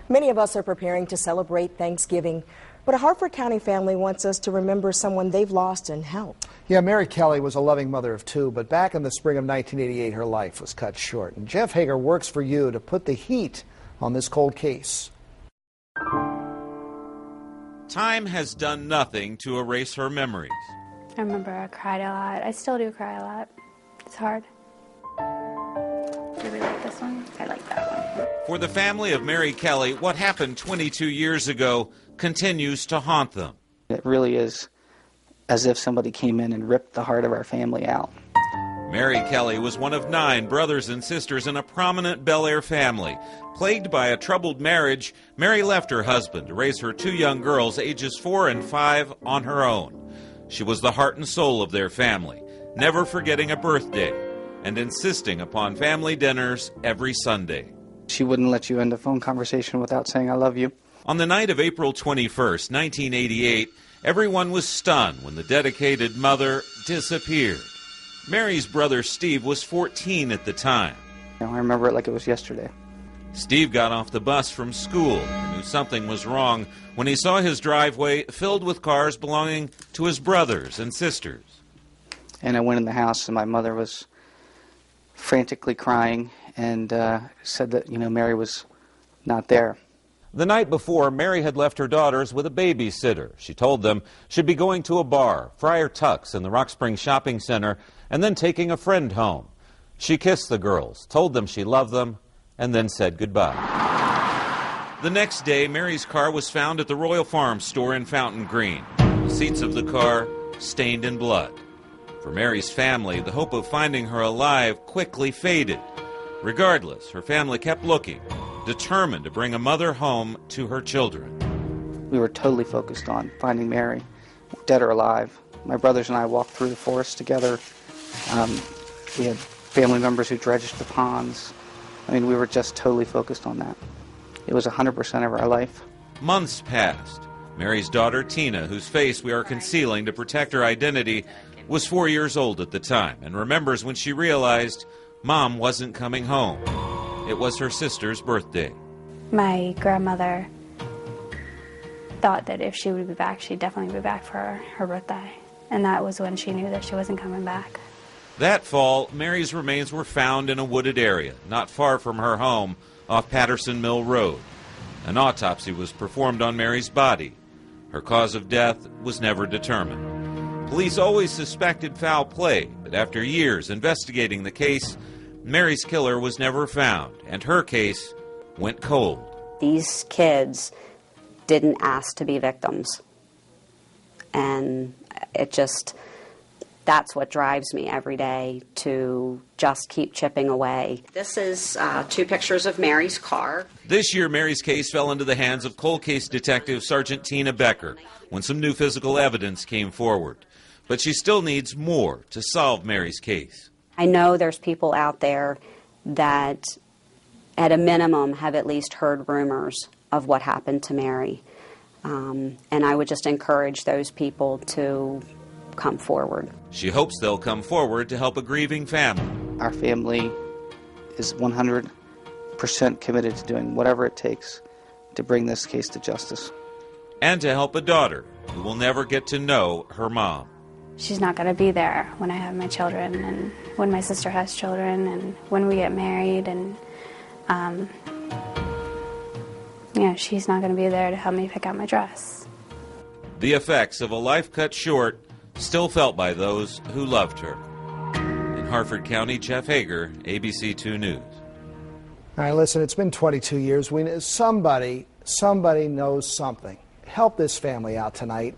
Many of us are preparing to celebrate Thanksgiving, but a Harford County family wants us to remember someone they've lost and help. Yeah, Mary Kelly was a loving mother of two, but back in the spring of 1988, her life was cut short. And Jeff Hager works for you to put the heat on this cold case. Time has done nothing to erase her memories. I remember I cried a lot. I still do cry a lot. It's hard. Do we like this one? I like that one. For the family of Mary Kelly, what happened 22 years ago continues to haunt them. It really is as if somebody came in and ripped the heart of our family out. Mary Kelly was one of 9 brothers and sisters in a prominent Bel Air family. Plagued by a troubled marriage, Mary left her husband to raise her 2 young girls, ages 4 and 5, on her own. She was the heart and soul of their family, never forgetting a birthday and insisting upon family dinners every Sunday. She wouldn't let you end a phone conversation without saying, "I love you." On the night of April 21st, 1988, everyone was stunned when the dedicated mother disappeared. Mary's brother Steve was 14 at the time. I remember it like it was yesterday. Steve got off the bus from school and knew something was wrong when he saw his driveway filled with cars belonging to his brothers and sisters. And I went in the house and my mother was frantically crying and said that, Mary was not there. The night before, Mary had left her daughters with a babysitter. She told them she'd be going to a bar, Friar Tuck's in the Rock Springs Shopping Center, and then taking a friend home. She kissed the girls, told them she loved them, and then said goodbye. The next day, Mary's car was found at the Royal Farm store in Fountain Green. The seats of the car stained in blood. For Mary's family, the hope of finding her alive quickly faded. Regardless, her family kept looking, determined to bring a mother home to her children. We were totally focused on finding Mary, dead or alive. My brothers and I walked through the forest together. We had family members who dredged the ponds. We were just totally focused on that. It was 100% of our life. Months passed. Mary's daughter, Tina, whose face we are concealing to protect her identity, was 4 years old at the time and remembers when she realized Mom wasn't coming home. It was her sister's birthday. My grandmother thought that if she would be back, she'd definitely be back for her birthday. And that was when she knew that she wasn't coming back. That fall, Mary's remains were found in a wooded area, not far from her home, off Patterson Mill Road. An autopsy was performed on Mary's body. Her cause of death was never determined. Police always suspected foul play, but after years investigating the case, Mary's killer was never found, and her case went cold. These kids didn't ask to be victims. And that's what drives me every day to just keep chipping away. This is 2 pictures of Mary's car. This year, Mary's case fell into the hands of cold case detective Sergeant Tina Becker when some new physical evidence came forward. But she still needs more to solve Mary's case. I know there's people out there that, at a minimum, have at least heard rumors of what happened to Mary. And I would just encourage those people to come forward. She hopes they'll come forward to help a grieving family. Our family is 100% committed to doing whatever it takes to bring this case to justice. And to help a daughter who will never get to know her mom. She's not going to be there when I have my children and when my sister has children and when we get married. And, she's not going to be there to help me pick out my dress. The effects of a life cut short still felt by those who loved her. In Harford County, Jeff Hager, ABC 2 News. All right, listen, it's been 22 years. Somebody knows something. Help this family out tonight.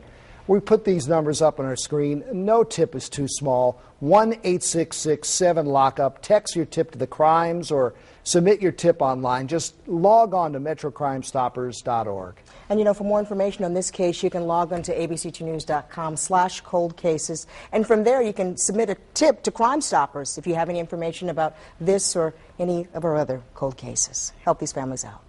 We put these numbers up on our screen. No tip is too small. 1-866-7-LOCK-UP. Text your tip to the crimes or submit your tip online. Just log on to metrocrimestoppers.org. And for more information on this case, you can log on to abc2news.com/coldcases. And from there, you can submit a tip to Crime Stoppers if you have any information about this or any of our other cold cases. Help these families out.